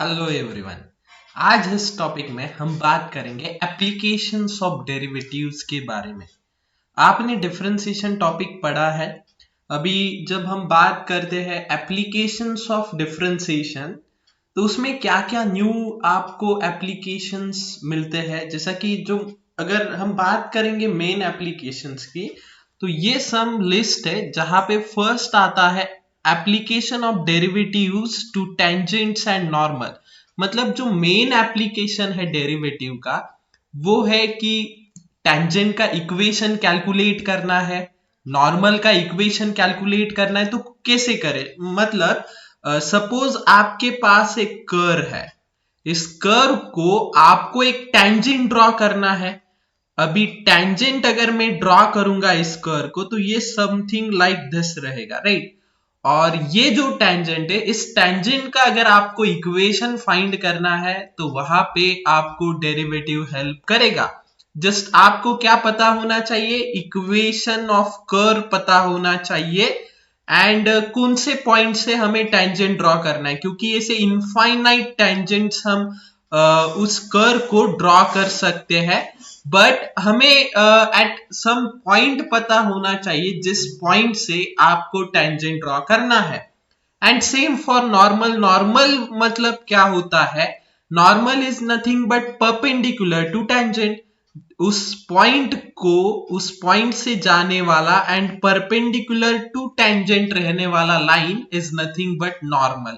Hello everyone. आज इस topic में हम बात करेंगे एप्लीकेशंस ऑफ डेरिवेटिव्स के बारे में। आपने डिफरेंशिएशन टॉपिक पढ़ा है। अभी जब हम बात करते हैं एप्लीकेशंस ऑफ डिफरेंशिएशन, तो उसमें क्या क्या न्यू आपको एप्लीकेशंस मिलते हैं। जैसा कि जो अगर हम बात करेंगे मेन एप्लीकेशंस की, तो ये सम लिस्ट है जहां पे फर्स्ट आता है application of derivatives to tangents and normal. मतलब जो मेन एप्लीकेशन है डेरिवेटिव का वो है कि टेंजेंट का इक्वेशन कैलकुलेट करना है, नॉर्मल का इक्वेशन कैलकुलेट करना है। तो कैसे करें, मतलब सपोज आपके पास एक कर्व है, इस कर्व को आपको एक टेंजेंट ड्रॉ करना है। अभी टेंजेंट अगर मैं ड्रॉ करूंगा इस कर्व को, तो ये समथिंग लाइक दिस रहेगा, राइट। और ये जो टेंजेंट है, इस टेंजेंट का अगर आपको इक्वेशन फाइंड करना है तो वहां पे आपको डेरिवेटिव हेल्प करेगा। जस्ट आपको क्या पता होना चाहिए, इक्वेशन ऑफ कर्व पता होना चाहिए एंड कौन से पॉइंट से हमें टेंजेंट ड्रॉ करना है, क्योंकि ऐसे इनफाइनाइट टेंजेंट्स हम उस कर्व को ड्रॉ कर सकते हैं। बट हमें एट सम पॉइंट पता होना चाहिए जिस पॉइंट से आपको टेंजेंट ड्रॉ करना है। And same for normal. Normal मतलब क्या होता है, normal is nothing but perpendicular to tangent. उस पॉइंट को, उस पॉइंट से जाने वाला एंड परपेंडिकुलर टू टेंजेंट रहने वाला line is nothing but normal.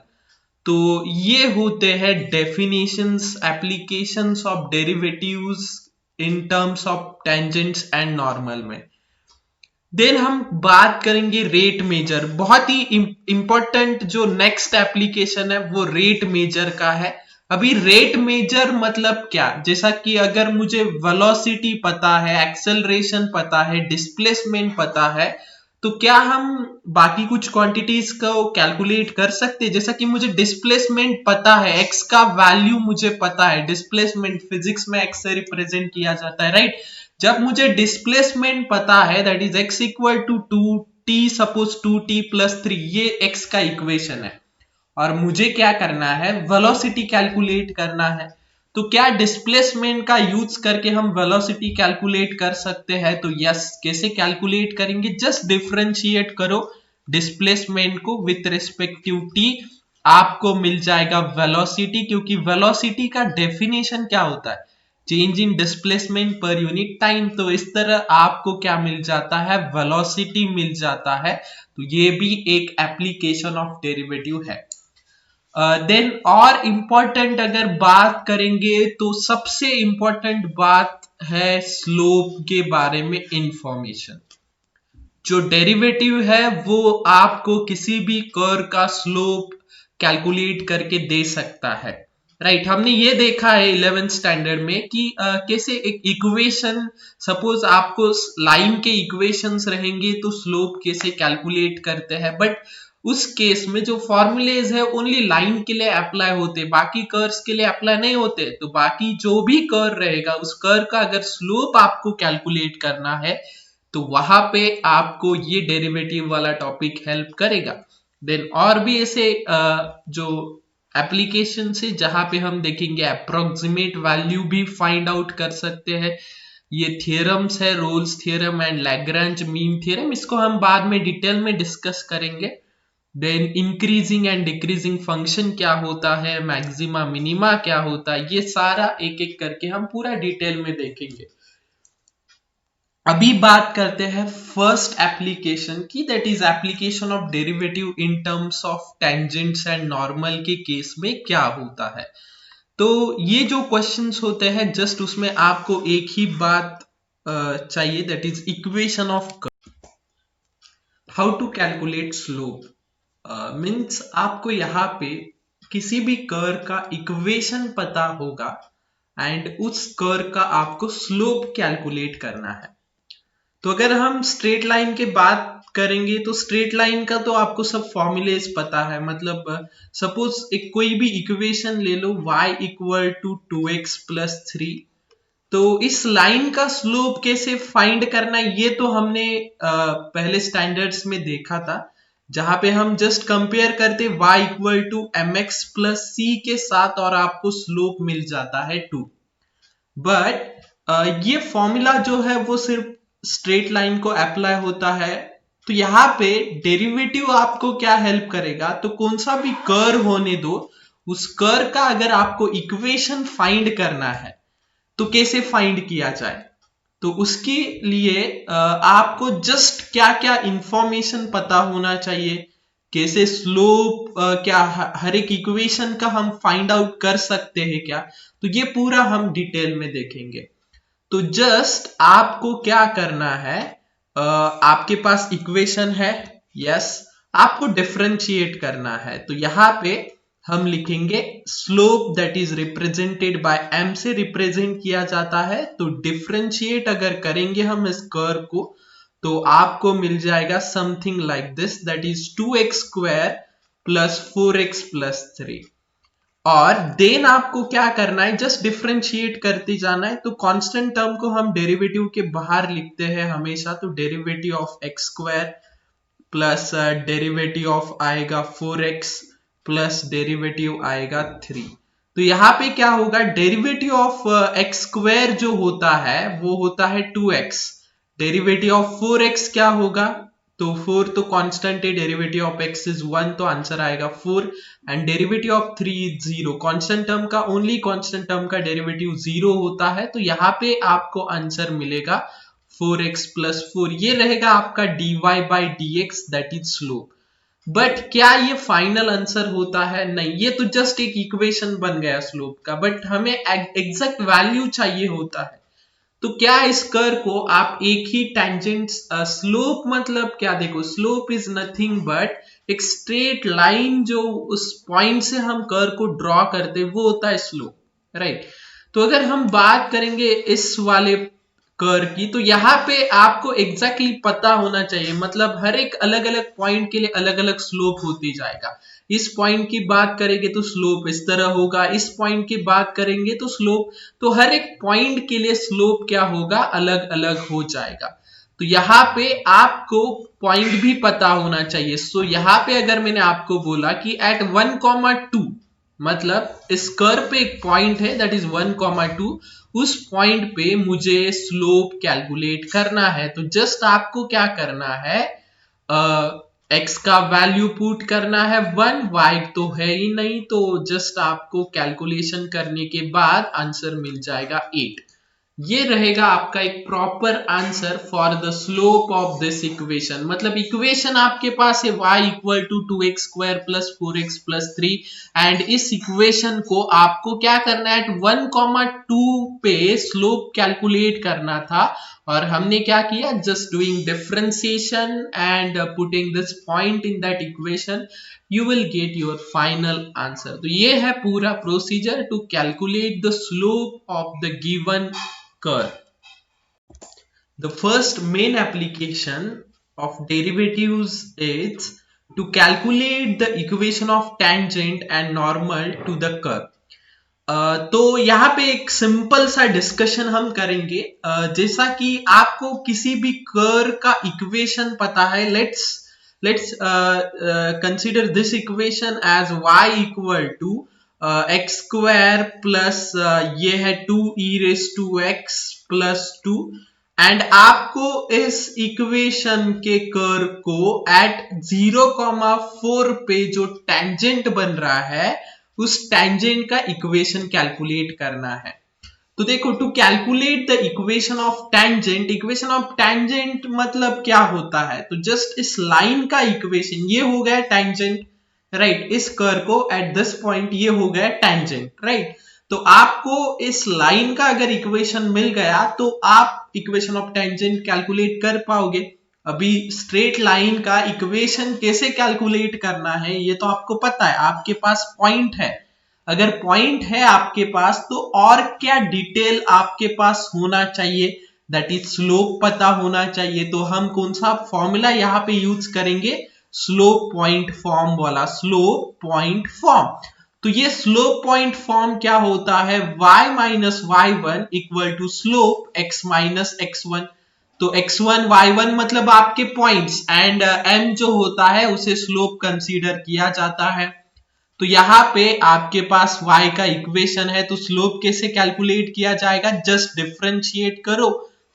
तो ये होते हैं definitions, applications of derivatives in terms of tangents and normal में। देन हम बात करेंगे रेट मेजर। बहुत ही इंपॉर्टेंट जो नेक्स्ट एप्लीकेशन है वो रेट मेजर का है। अभी रेट मेजर मतलब क्या, जैसा कि अगर मुझे वेलोसिटी पता है, एक्सेलरेशन पता है, डिस्प्लेसमेंट पता है, तो क्या हम बाकी कुछ क्वांटिटीज को कैलकुलेट कर सकते हैं। जैसा कि मुझे डिस्प्लेसमेंट पता है, एक्स का वैल्यू मुझे पता है। डिस्प्लेसमेंट फिजिक्स में एक्स से रिप्रेजेंट किया जाता है, राइट। जब मुझे डिस्प्लेसमेंट पता है, that is x equal to 2t, suppose 2t+3, ये एक्स का इक्वेशन है। और मुझे क्या करना है, वेलोसिटी कैलकुलेट करना है। तो क्या डिस्प्लेसमेंट का यूज करके हम वेलोसिटी कैलकुलेट कर सकते हैं? तो यस। कैसे कैलकुलेट करेंगे, जस्ट डिफरेंशिएट करो डिस्प्लेसमेंट को विथ रिस्पेक्टिव टी, आपको मिल जाएगा वेलोसिटी। क्योंकि वेलोसिटी का डेफिनेशन क्या होता है, change in displacement per unit time. तो इस तरह आपको क्या मिल जाता है, वेलोसिटी मिल जाता है। तो ये भी एक एप्लीकेशन ऑफ डेरिवेटिव है। देन और इंपॉर्टेंट अगर बात करेंगे तो सबसे इंपॉर्टेंट बात है स्लोप के बारे में इंफॉर्मेशन। जो डेरिवेटिव है वो आपको किसी भी कर्व का स्लोप कैलकुलेट करके दे सकता है, राइट। हमने ये देखा है 11th स्टैंडर्ड में कि कैसे एक इक्वेशन, सपोज आपको लाइन के इक्वेशंस रहेंगे तो स्लोप कैसे कैलकुलेट करते हैं। बट उस केस में जो फॉर्मूलेज है ओनली लाइन के लिए अप्लाई होते, बाकी कर्व्स के लिए अप्लाई नहीं होते। तो बाकी जो भी कर्व रहेगा, उस कर्व का अगर स्लोप आपको कैलकुलेट करना है तो वहां पे आपको ये डेरिवेटिव वाला टॉपिक हेल्प करेगा। देन और भी ऐसे जो एप्लीकेशन से जहां पे हम देखेंगे अप्रोक्सीमेट वैल्यू भी फाइंड आउट कर सकते हैं। ये थियरम्स है, Rolle's theorem and Lagrange mean theorem, इसको हम बाद में डिटेल में डिस्कस करेंगे। Then increasing and decreasing function क्या होता है, मैक्सिमा मिनिमा क्या होता है, ये सारा एक एक करके हम पूरा डिटेल में देखेंगे। अभी बात करते हैं फर्स्ट एप्लीकेशन की, that is application of derivative in terms of tangents and normal के केस में क्या होता है। तो ये जो क्वेश्चंस होते हैं, जस्ट उसमें आपको एक ही बात चाहिए, that is equation of curve. How to calculate slope means आपको यहाँ पे किसी भी कर्व का इक्वेशन पता होगा एंड उस कर्व का आपको स्लोप कैलकुलेट करना है। तो अगर हम स्ट्रेट लाइन की बात करेंगे तो स्ट्रेट लाइन का तो आपको सब फॉर्मूलेज पता है। मतलब सपोज एक कोई भी इक्वेशन ले लो, y इक्वल टू 2x+3। तो इस लाइन का स्लोप कैसे फाइंड करना है, ये तो हमने पहले स्टैंडर्ड्स में देखा था। जहां पे हम जस्ट कंपेयर करते y equal to m x plus c के साथ और आपको स्लोप मिल जाता है 2। बट ये फॉर्मूला जो है वो सिर्फ स्ट्रेट लाइन को अप्लाई होता है। तो यहाँ पे डेरिवेटिव आपको क्या हेल्प करेगा, तो कौन सा भी कर्व होने दो, उस कर्व का अगर आपको इक्वेशन फाइंड करना है तो कैसे फाइंड किया जाए, तो उसके लिए आपको जस्ट क्या क्या इंफॉर्मेशन पता होना चाहिए, कैसे स्लोप क्या हर एक इक्वेशन का हम फाइंड आउट कर सकते हैं क्या, तो ये पूरा हम डिटेल में देखेंगे। तो जस्ट आपको क्या करना है, आपके पास इक्वेशन है, यस, आपको डिफरेंशिएट करना है। तो यहां पे हम लिखेंगे slope that is represented by m से रिप्रेजेंट किया जाता है। तो डिफरेंशिएट अगर करेंगे हम इस कर्व को तो आपको मिल जाएगा something like this, that is 2x square plus 4x plus 3। और देन आपको क्या करना है, जस्ट डिफरेंशिएट करते जाना है। तो कांस्टेंट टर्म को हम डेरिवेटिव के बाहर लिखते हैं हमेशा, तो derivative of x square plus derivative of आएगा 4x प्लस डेरिवेटिव आएगा 3। तो यहाँ पे क्या होगा, डेरिवेटिव ऑफ एक्स स्क्वायर जो होता है वो होता है 2x, डेरिवेटिव ऑफ 4x क्या होगा, तो 4 तो कांस्टेंट है, डेरिवेटिव ऑफ x इज 1, तो आंसर आएगा 4। And derivative of 3 is 0, constant term का ओनली कांस्टेंट टर्म का डेरिवेटिव 0 होता है, तो यहाँ पे आपको आंसर मिलेगा 4x प्लस 4। ये रहेगा आपका dy by dx that is slope. But क्या ये फाइनल आंसर होता है, नहीं, ये तो जस्ट एक इक्वेशन बन गया स्लोप का, बट हमें एग्जैक्ट वैल्यू चाहिए होता है। तो क्या इस कर्व को आप एक ही टेंजेंट, स्लोप मतलब क्या, देखो स्लोप इज नथिंग बट एक स्ट्रेट लाइन जो उस पॉइंट से हम कर्व को ड्रॉ करते वो होता है स्लोप, राइट। तो अगर हम बात करेंगे इस वाले कर्व की, तो यहाँ पे आपको एग्जैक्टली पता होना चाहिए, मतलब हर एक अलग अलग पॉइंट के लिए अलग अलग स्लोप होती जाएगा। इस पॉइंट की बात करेंगे तो स्लोप इस तरह होगा, इस पॉइंट की बात करेंगे तो स्लोप, तो हर एक पॉइंट के लिए स्लोप क्या होगा, अलग अलग हो जाएगा। तो यहाँ पे आपको पॉइंट भी पता होना चाहिए। सो यहाँ पे अगर मैंने आपको बोला कि एट 1,2, मतलब इस कर्व पे एक पॉइंट है दैट इज 1,2, उस पॉइंट पे मुझे स्लोप कैलकुलेट करना है, तो जस्ट आपको क्या करना है, x का वैल्यू पुट करना है 1, y तो है ही नहीं, तो जस्ट आपको कैलकुलेशन करने के बाद आंसर मिल जाएगा 8। ये रहेगा आपका एक proper answer for the slope of this equation. मतलब इक्वेशन आपके पास है y equal to 2x square plus 4x plus 3, and इस इक्वेशन को आपको क्या करना है, 1,2 पे स्लोप कैलकुलेट करना था, और हमने क्या किया, just doing differentiation and putting this point in that equation, you will get your final answer। तो ये है पूरा procedure to calculate the slope of the given curve। The first main application of derivatives is to calculate the equation of tangent and normal to the curve। तो यहाँ पे एक simple सा discussion हम करेंगे। जैसा कि आपको किसी भी कर्व का इक्वेशन पता है, let's consider this equation as y equal to x square plus ये है 2e raised to x plus 2, and आपको इस इक्वेशन के कर्व को एट 0,4 पे जो टेंजेंट बन रहा है उस टेंजेंट का इक्वेशन कैलकुलेट करना है। तो देखो, to calculate the equation of tangent, equation of tangent मतलब क्या होता है, तो जस्ट इस लाइन का इक्वेशन, ये हो गया टेंजेंट, राइट, इस कर्व को एट दिस पॉइंट ये हो गया टेंजेंट, राइट। तो आपको इस लाइन का अगर इक्वेशन मिल गया तो आप इक्वेशन ऑफ टेंजेंट कैलकुलेट कर पाओगे। अभी स्ट्रेट लाइन का इक्वेशन कैसे कैलकुलेट करना है ये तो आपको पता है, आपके पास पॉइंट है। अगर पॉइंट है आपके पास तो और क्या डिटेल आपके पास होना चाहिए, दैट इज स्लोप पता होना चाहिए। तो हम कौन सा फॉर्मूला यहाँ पे यूज करेंगे, स्लोप पॉइंट फॉर्म वाला, स्लोप पॉइंट फॉर्म। तो ये स्लोप पॉइंट फॉर्म क्या होता है, y minus y1 equal to slope x minus x1। तो x1 y1 मतलब आपके पॉइंट्स, एंड m जो होता है उसे स्लोप कंसीडर किया जाता है। तो यहाँ पे आपके पास y का इक्वेशन है, तो स्लोप कैसे कैलकुलेट किया जाएगा, जस्ट डिफरेंशिएट करो।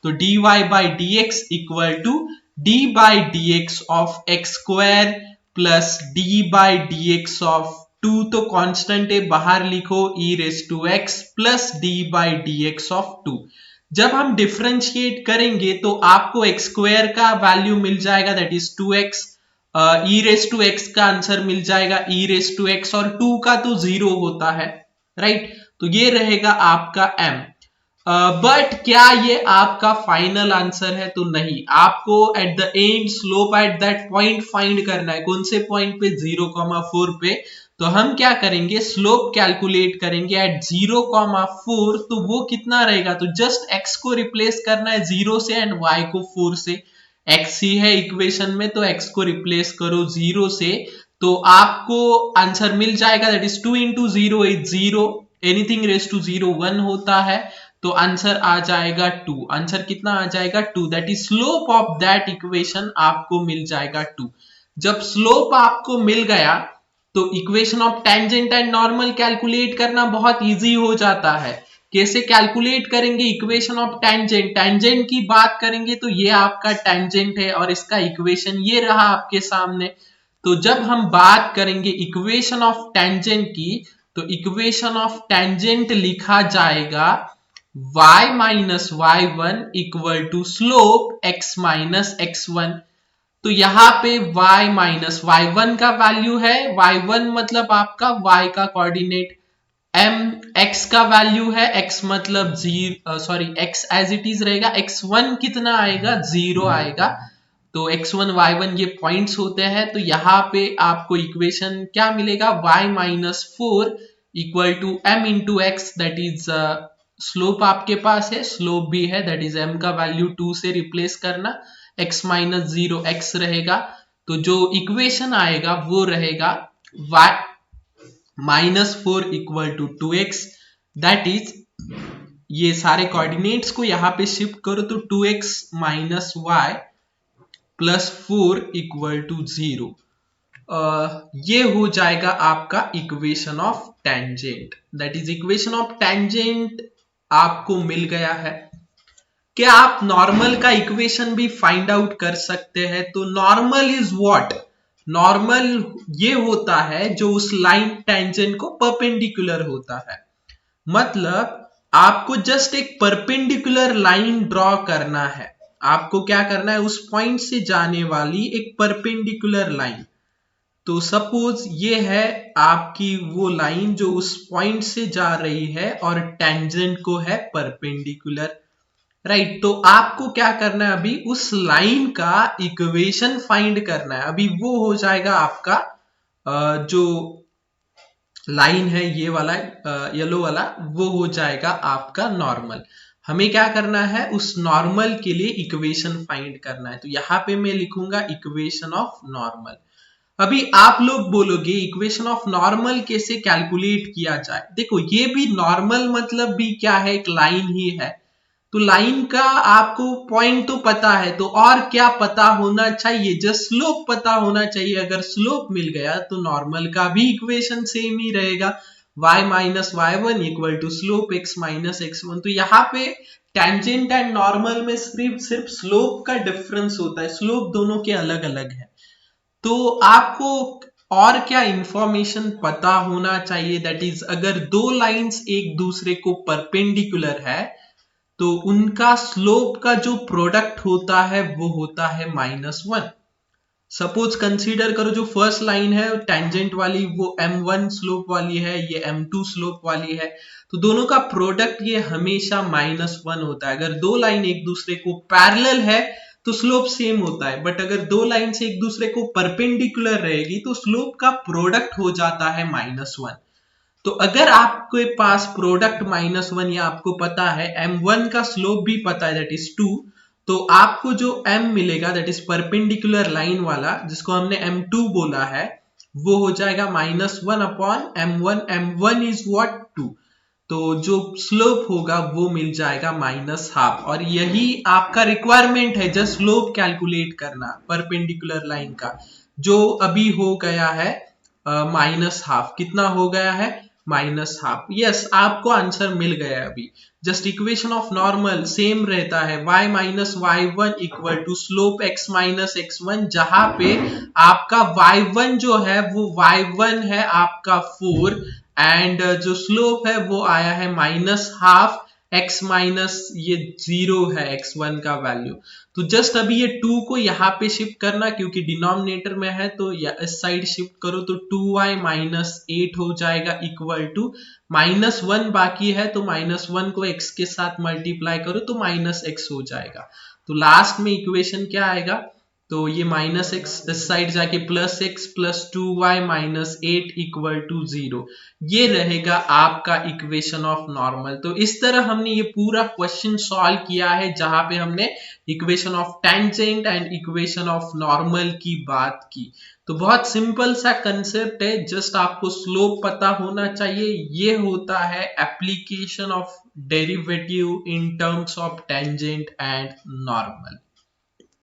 तो dy by d x equal to d by d x of x square plus d by d x of 2, तो कांस्टेंट है बाहर लिखो, e raise to x plus d by d x of 2। जब हम differentiate करेंगे तो आपको x square का वैल्यू मिल जाएगा, that is 2x, e raise to x का आंसर मिल जाएगा ई रेस टू एक्स, और 2 का तो 0 होता है, राइट। तो ये रहेगा आपका m। बट क्या ये आपका फाइनल आंसर है, तो नहीं, आपको at the end slope at that point find करना है। कौन से पॉइंट पे, 0,4 पे। तो हम क्या करेंगे, स्लोप कैलकुलेट करेंगे एट 0,4, तो वो कितना रहेगा, तो जस्ट x को रिप्लेस करना है 0 से एंड y को 4 से। x ही है इक्वेशन में, तो x को रिप्लेस करो 0 से, तो आपको आंसर मिल जाएगा, that is 2 into 0 is 0, anything raise to 0 1 होता है, तो आंसर आ जाएगा 2। आंसर कितना आ जाएगा, 2, that is slope of that equation आपको मिल जाएगा 2। जब स्लोप आपको मिल गया तो equation of tangent and normal calculate करना बहुत इजी हो जाता है। कैसे कैलकुलेट करेंगे इक्वेशन ऑफ टेंजेंट, टेंजेंट की बात करेंगे तो ये आपका टेंजेंट है और इसका इक्वेशन ये रहा आपके सामने। तो जब हम बात करेंगे इक्वेशन ऑफ टेंजेंट की, तो इक्वेशन ऑफ टेंजेंट लिखा जाएगा y minus y1 equal to slope x minus x1। तो यहाँ पे y माइनस y1 का वैल्यू है, y1 मतलब आपका y का कोऑर्डिनेट, m x का वैल्यू है, x मतलब x एज इट इज रहेगा, x1 कितना आएगा, 0 आएगा। तो x1 y1 ये पॉइंट्स होते हैं, तो यहाँ पे आपको इक्वेशन क्या मिलेगा, y minus 4 equal to m into x, that is slope आपके पास है, स्लोप भी है, दैट इज m का वैल्यू 2 से रिप्लेस करना, x माइनस 0 x रहेगा। तो जो इक्वेशन आएगा वो रहेगा y minus 4 equal to 2x, that is, ये सारे कोऑर्डिनेट्स को यहां पे शिफ्ट करो तो 2x minus y plus 4 equal to 0। ये हो जाएगा आपका equation of tangent, that is equation of tangent आपको मिल गया है। क्या आप नॉर्मल का इक्वेशन भी फाइंड आउट कर सकते हैं, तो नॉर्मल इज व्हाट, नॉर्मल ये होता है जो उस लाइन टेंजेंट को परपेंडिकुलर होता है। मतलब आपको जस्ट एक परपेंडिकुलर लाइन ड्रॉ करना है, आपको क्या करना है, उस पॉइंट से जाने वाली एक परपेंडिकुलर लाइन। तो सपोज ये है आपकी वो लाइन जो उस पॉइंट से जा रही है और टेंजेंट को है परपेंडिकुलर, राइट। तो आपको क्या करना है, अभी उस लाइन का इक्वेशन फाइंड करना है। अभी वो हो जाएगा आपका जो लाइन है ये वाला येलो वाला, वो हो जाएगा आपका नॉर्मल। हमें क्या करना है, उस नॉर्मल के लिए इक्वेशन फाइंड करना है। तो यहाँ पे मैं लिखूंगा इक्वेशन ऑफ नॉर्मल। अभी आप लोग बोलोगे इक्वेशन ऑफ नॉर्मल कैसे कैलकुलेट किया जाए, देखो ये भी नॉर्मल मतलब भी क्या है, एक लाइन ही है। तो लाइन का आपको पॉइंट तो पता है, तो और क्या पता होना चाहिए, जस्ट स्लोप पता होना चाहिए। अगर स्लोप मिल गया तो नॉर्मल का भी इक्वेशन सेम ही रहेगा, y minus y1 equal to slope x minus x1। तो यहाँ पे टेंजेंट एंड नॉर्मल में सिर्फ स्लोप का डिफरेंस होता है, स्लोप दोनों के अलग अलग है। तो आपको और क्या इंफॉर्मेशन पता होना चाहिए, दैट इज अगर दो लाइंस एक दूसरे को परपेंडिकुलर है तो उनका स्लोप का जो प्रोडक्ट होता है वो होता है -1। सपोज कंसीडर करो जो फर्स्ट लाइन है टेंजेंट वाली वो m1 स्लोप वाली है, ये m2 स्लोप वाली है, तो दोनों का प्रोडक्ट ये हमेशा -1 होता है। अगर दो लाइन एक दूसरे को पैरेलल है तो स्लोप सेम होता है, बट अगर दो लाइन से एक दूसरे को परपेंडिकुलर रहेगी तो स्लोप का प्रोडक्ट हो जाता है -1। तो अगर आपके पास प्रोडक्ट -1 या आपको पता है m1 का स्लोप भी पता है दैट इज 2, तो आपको जो m मिलेगा दैट इज परपेंडिकुलर लाइन वाला जिसको हमने m2 बोला है, वो हो जाएगा -1 upon m1। m1 is what, 2। तो जो स्लोप होगा वो मिल जाएगा -12, और यही आपका रिक्वायरमेंट है जस्ट स्लोप कैलकुलेट करना परपेंडिकुलर लाइन का, जो अभी हो गया है -12। कितना हो गया है? -12। यस, आपको आंसर मिल गया है अभी। Just equation of normal same रहता है, y minus y one equal to slope x minus x1, जहां पे आपका y1 जो है वो y1 है आपका 4, एंड जो स्लोप है वो आया है -12, x माइनस ये 0 है x1 का वैल्यू। तो जस्ट अभी ये 2 को यहाँ पे शिफ्ट करना, क्योंकि डिनोमिनेटर में है तो इस साइड शिफ्ट करो तो 2y माइनस 8 हो जाएगा इक्वल टू -1 बाकी है, तो -1 को x के साथ मल्टीप्लाई करो तो -x हो जाएगा। तो लास्ट में इक्वेशन क्या आएगा? तो ये -x इस साइड जाके +x plus 2y minus 8 equal to 0, ये रहेगा आपका इक्वेशन ऑफ नॉर्मल। तो इस तरह हमने ये पूरा क्वेश्चन सॉल्व किया है, जहां पे हमने equation of tangent and equation of normal की बात की। तो बहुत सिंपल सा कंसेप्ट है, जस्ट आपको स्लोप पता होना चाहिए। ये होता है application of derivative in terms of tangent and normal.